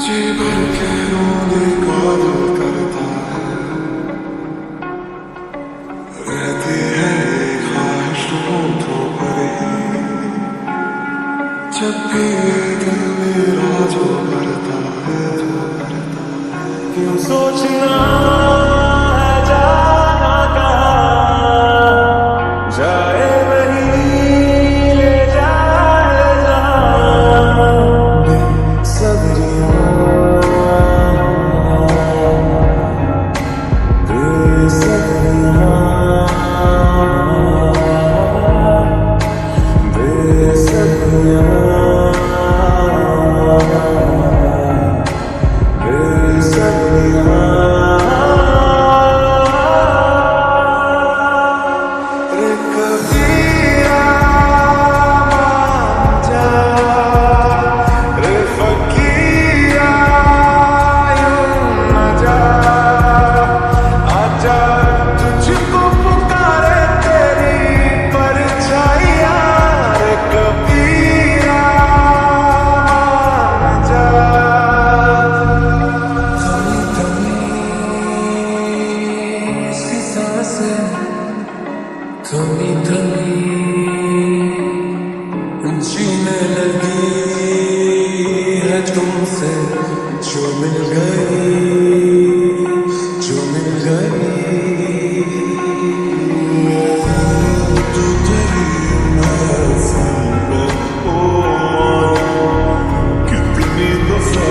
जी भर के रोने का दिल करता है, रहती है एक ख्वाहिश होठों पर ही, जब भी ये दिल मेरा जो करता है, क्यों सोचना है जाना कहाँ, जाए वही ले जाए जहाँ, बेसब्रियाँ थमी थमी जीने लगी है तुमसे, जो मिल गई तू तेरी महफिल में ओ कितनी दफा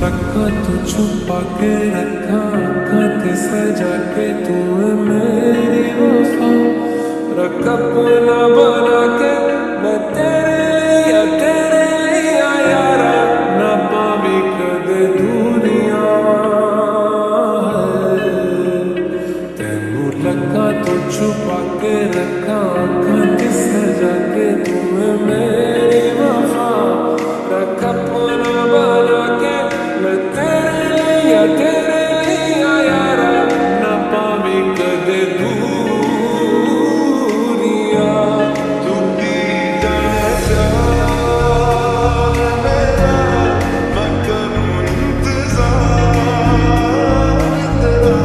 रखा तो छुपा के रखा, आँखें सजा के तूने मेरी वफा रख अपना बना के। मैं तेरे लिया यारा ना पावी कदे दूरियां। तेनू लगा तो छुपा के रखा, आँखें सजा के तूने मेरी वफा रख अपना बना के। मैं तेरे लिया यारा ना पावी कदे दूरियां। तू की जाने प्यार मेरा, मैं करूं इंतजार तेरा।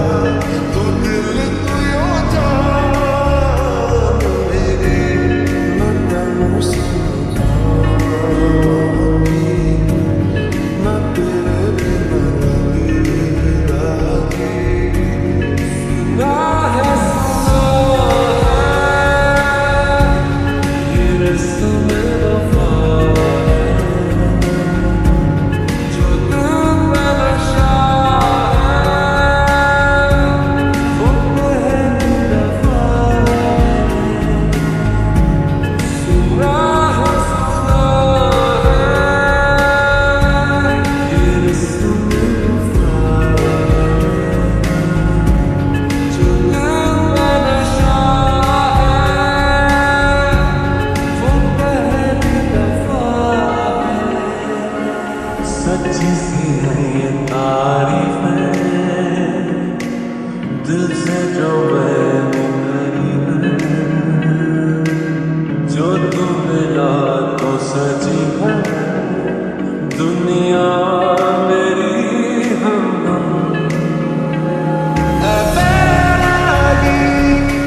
तू दिल तू यो जान मेरी, मैं तेनू समझाऊंगी। मैं तेरे बिना लगेगी ना है ये रस्म वफा जो दिल में नशा है। वो पहली दफा सुना है ये रस्म वफा जो दिल में नशा है। वो पहली दफा सच्ची सी है ये तारीफें दिल से जो मैंने करी है। जो तू मिला तो सजी है दुनिया मेरी हमदम। लागी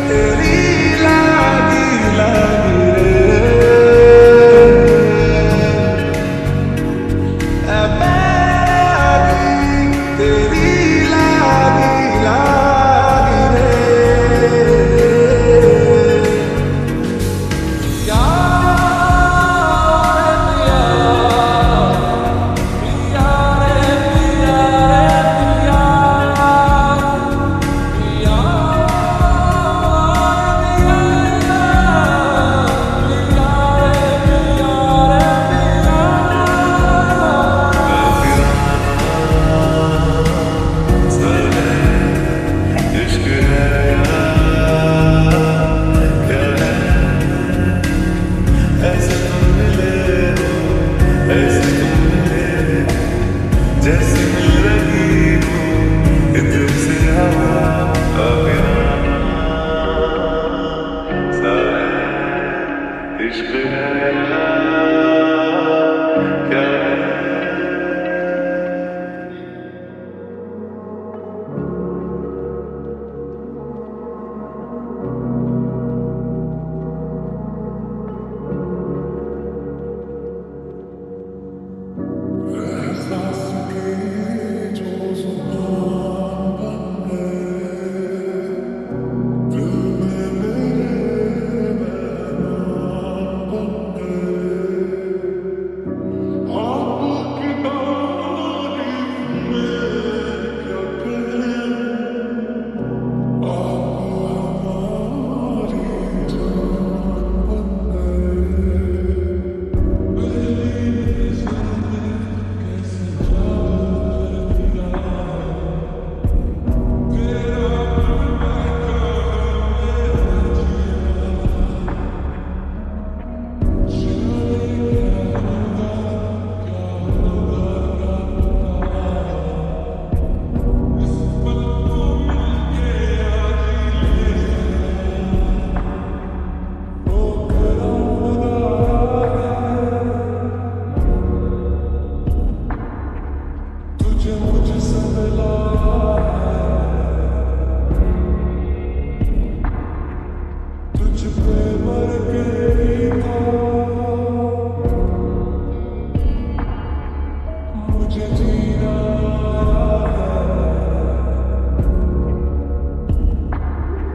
तेरी लागी लागी लागी तेरी लागी लागी रे। यार पिया पिया रे पिया रे पिया इश्क है क्या है ऐसे तुम मिले हो, ऐसे तुम मिले जैसे मिल रही हो इधर से हवा। इश्क है क्या है। एहसास के जो ज़ुबान बन गए, दिल में मेरे मेहमान बन गए। आपकी तारीफ में क्या कहें, आप हमारी जान बन तुझे मुझसे मिला तुझ पे मर गई था मुझे जीना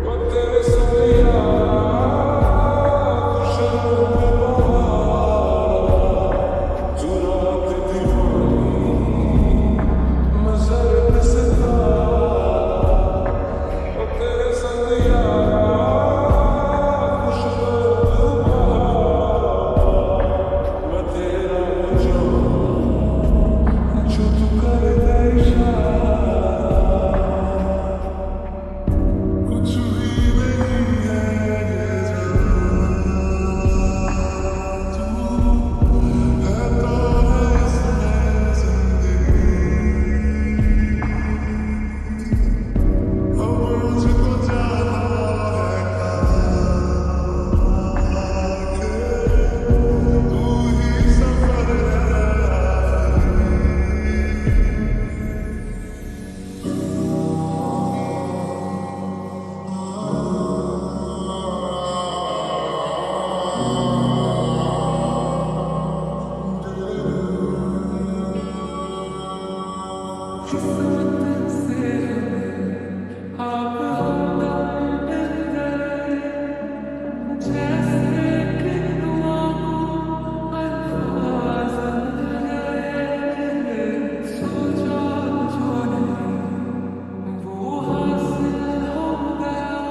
वो तेरे सैया खुशबू में बहार जो रात दीवानी किस्मत से आप हमदम मिल गए जैसे कि दुआ को अल्फाज मिल गए सोचा जो नहीं वो हासिल हो गया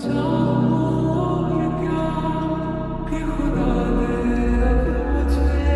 चाहूं और क्या कि खुदा ने अब मुझे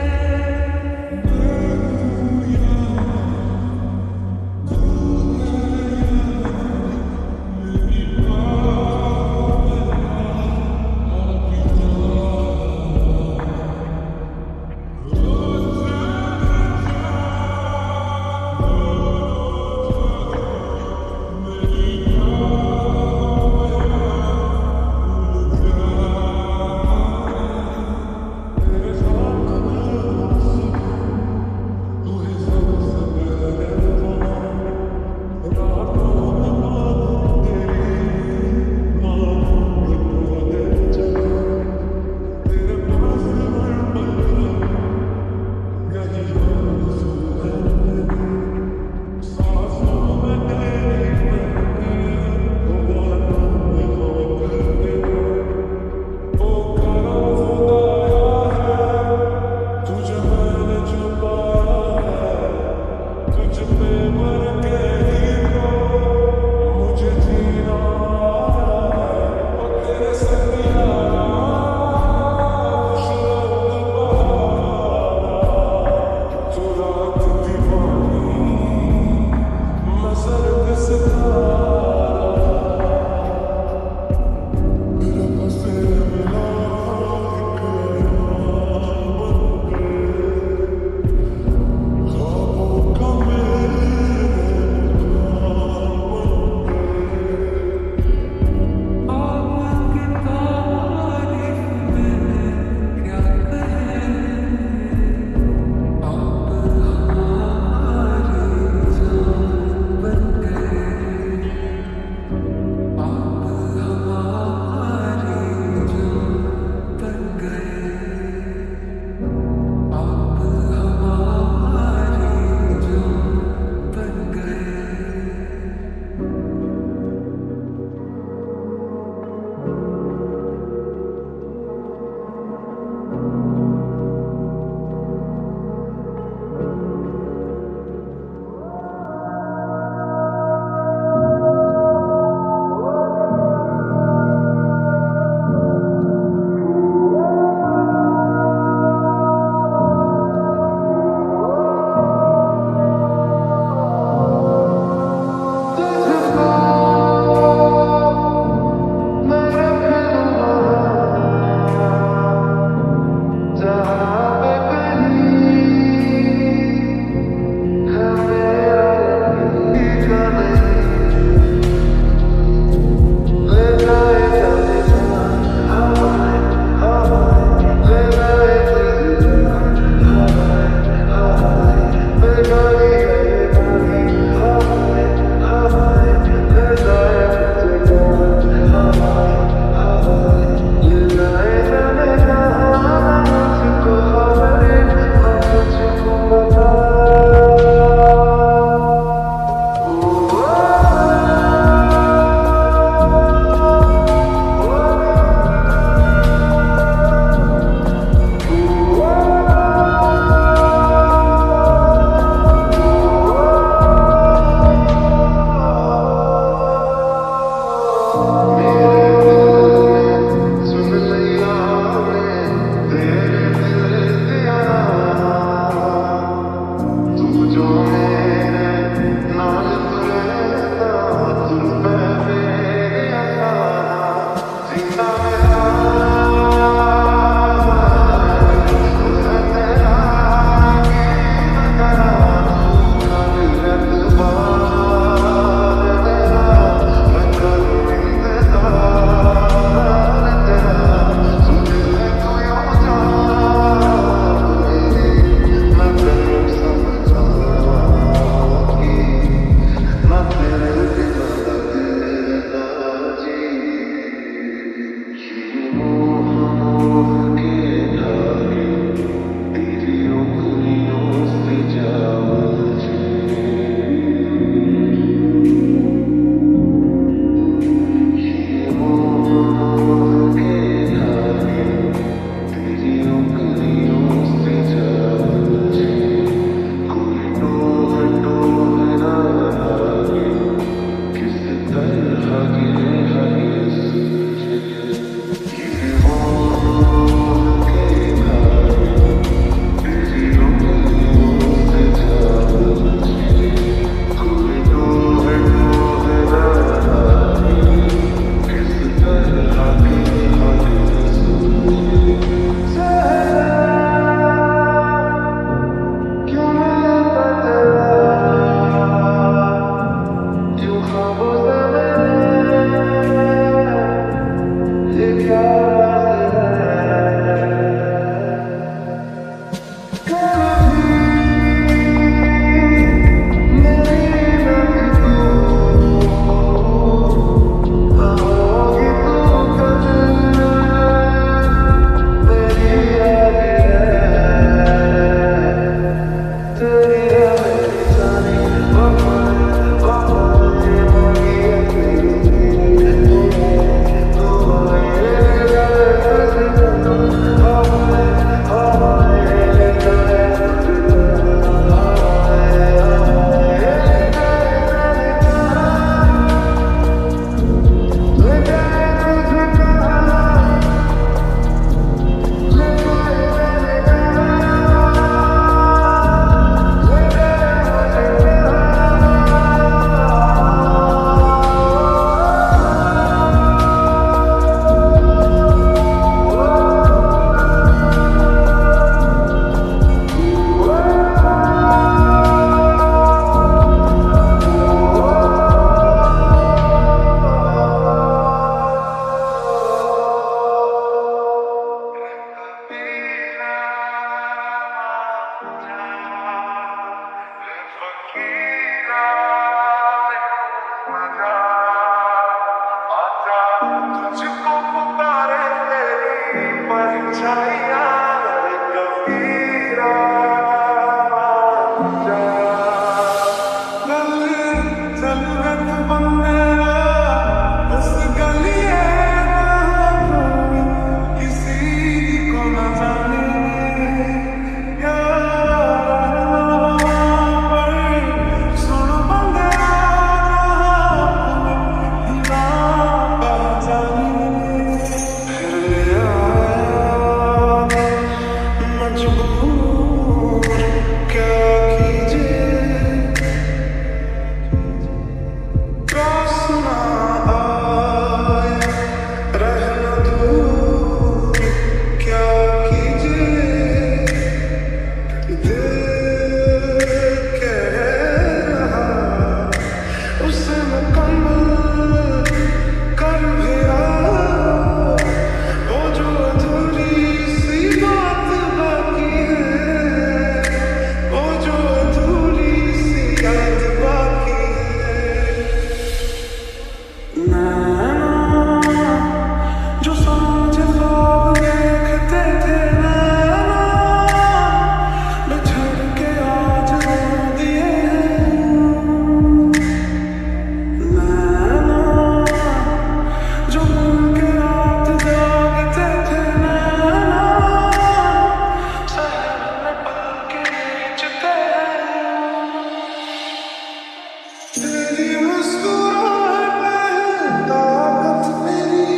तेरी मुस्कुराहट में ताकत मेरी,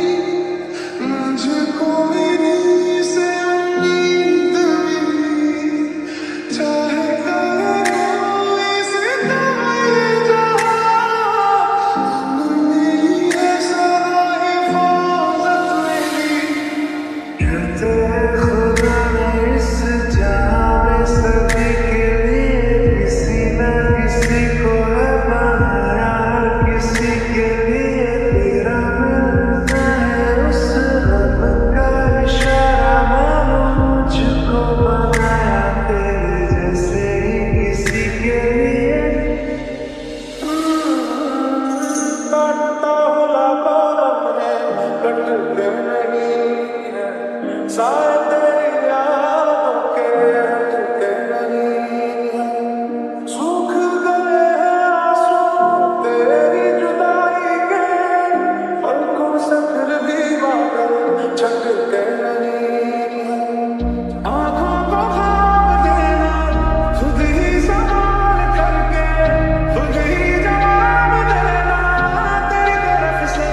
मुझको मेरी से उम्मीद मिली। चाहे करे कोई सितारे जहां, मेरी है सदा हिफाजत मेरी। कहते हैं खुदा ने इस जहां में सभी के लिए किसी न किसी को है बनाया, किसी के लिए तेरा मिलना है उस रब का इशारा। मानो मुझको बनाया तेरे जैसे ही किसी के लिए। काटता हुआ कौरव है, कटते नहीं है सारे तेरी यादों के, हटते नहीं है। सूख गए हैं आंसू तेरी जुदाई के, पलकों से फिर भी बादल छटते नहीं है। आँखों को ख्वाब देना, खुद ही सवाल करके खुद ही जवाब देना तेरी तरफ से।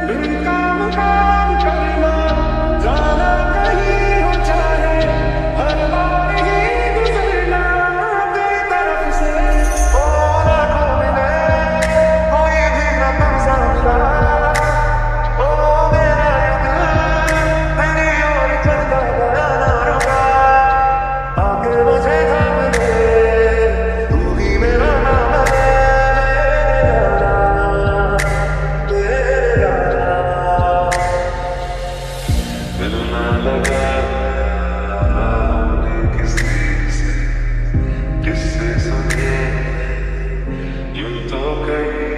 बिन काम काम करना, जाना कहीं हो चाहे, हर बार ही गुजरना तेरी तरफ से। ओ रातों में कोई भी न तुम समझा, ओ मेरा दिल तेरी ओर चलता गया ना रुका। आके मुझे थाम ले, तू ही मेरा नाम है, तेरा दिल ना लगा हमने किसी से, किससे सुने यूं तो कहीं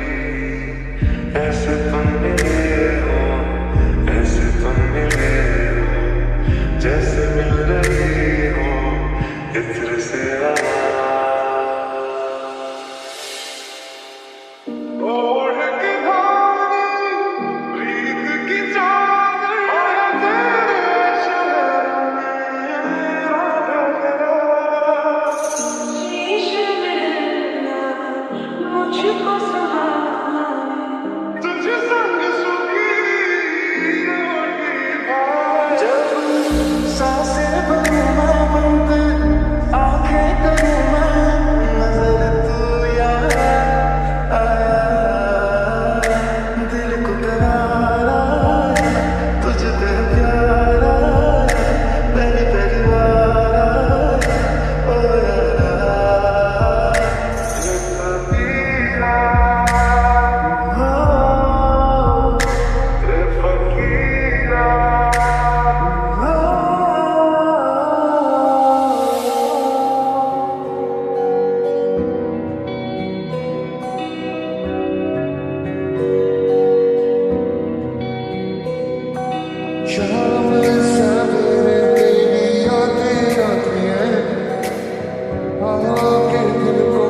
ऐसे तुम मिले हो, ऐसे तुम मिले हो जैसे मिल रही हो इत्र से हवा। ओढ़ के धानी प्रीत की चादर, आया तेरे शहर में राधा तेरा। शीश मिलना मुझको सुहाना, तुझ संग सुखी रोटी खाए। जब सांसें भरूं मैं बंद, आंखें करूं मैं नजर, तू यार आया। दिल को करार आया, तुझ पे प्यार आया, पहली पहली बार आया। ओ यार ये कबीरा, हो ये फकीरा, हो। शाम सवेरे तेरी यादें आती हैं, आके दिल को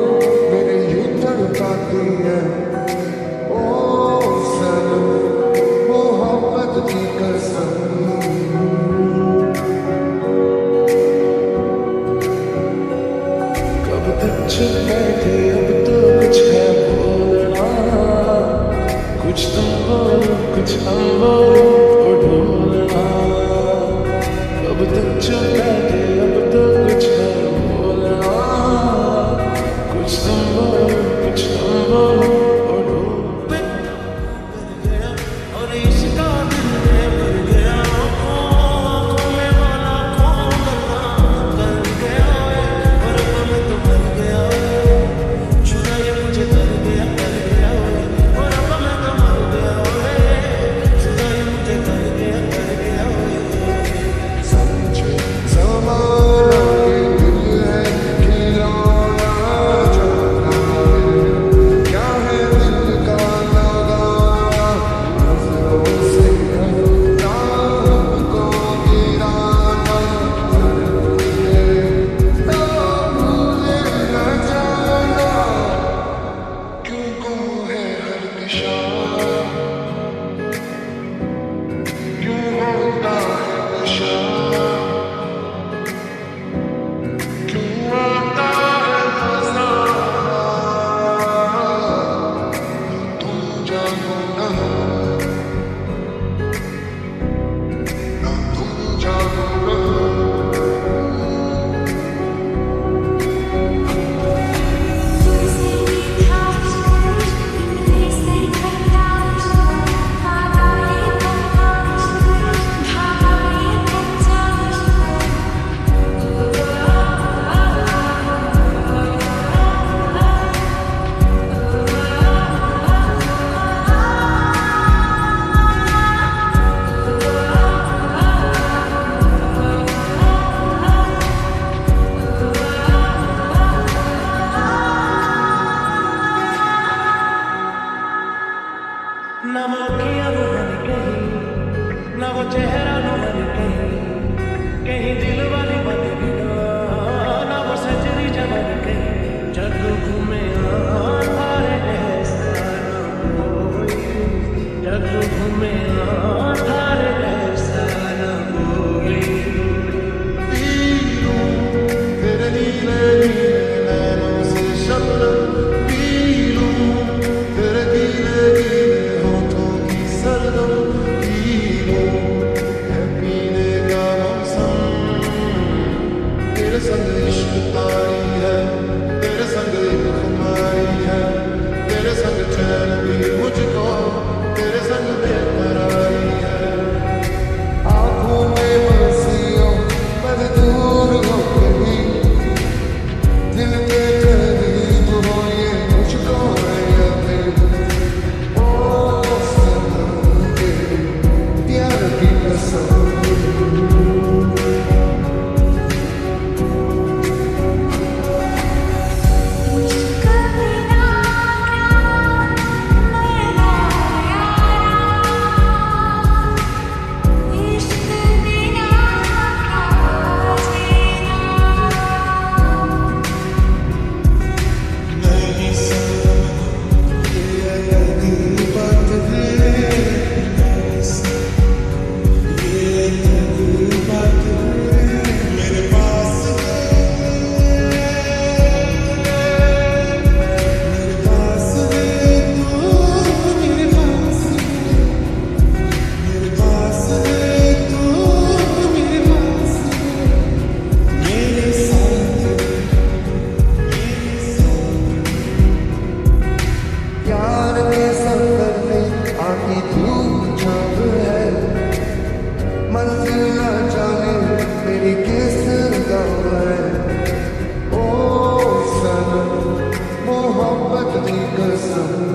मेरे यूं तड़पाती हैं। ओ सनम मोहब्बत की कसम, कब तक चुप बैठे अब तो कुछ है बोलना, कुछ तुम बोलो कुछ हम बोलो ओ ढोलना। कब तक चुप बैठे अब तो कुछ है बोलना, कुछ तुम बोलो कुछ हम बोलो ओ ढोलना। और इसका दिल में भर गया, आँखों में वाला कौन कर गया है, और अब मैं तो मर गया है, चुराए मुझे कर गया है, और अब मैं तो मर गया है, चुराए मुझे कर गया है। समझ ज़माना ये दिल है खिलौना, मोहब्बत की कसम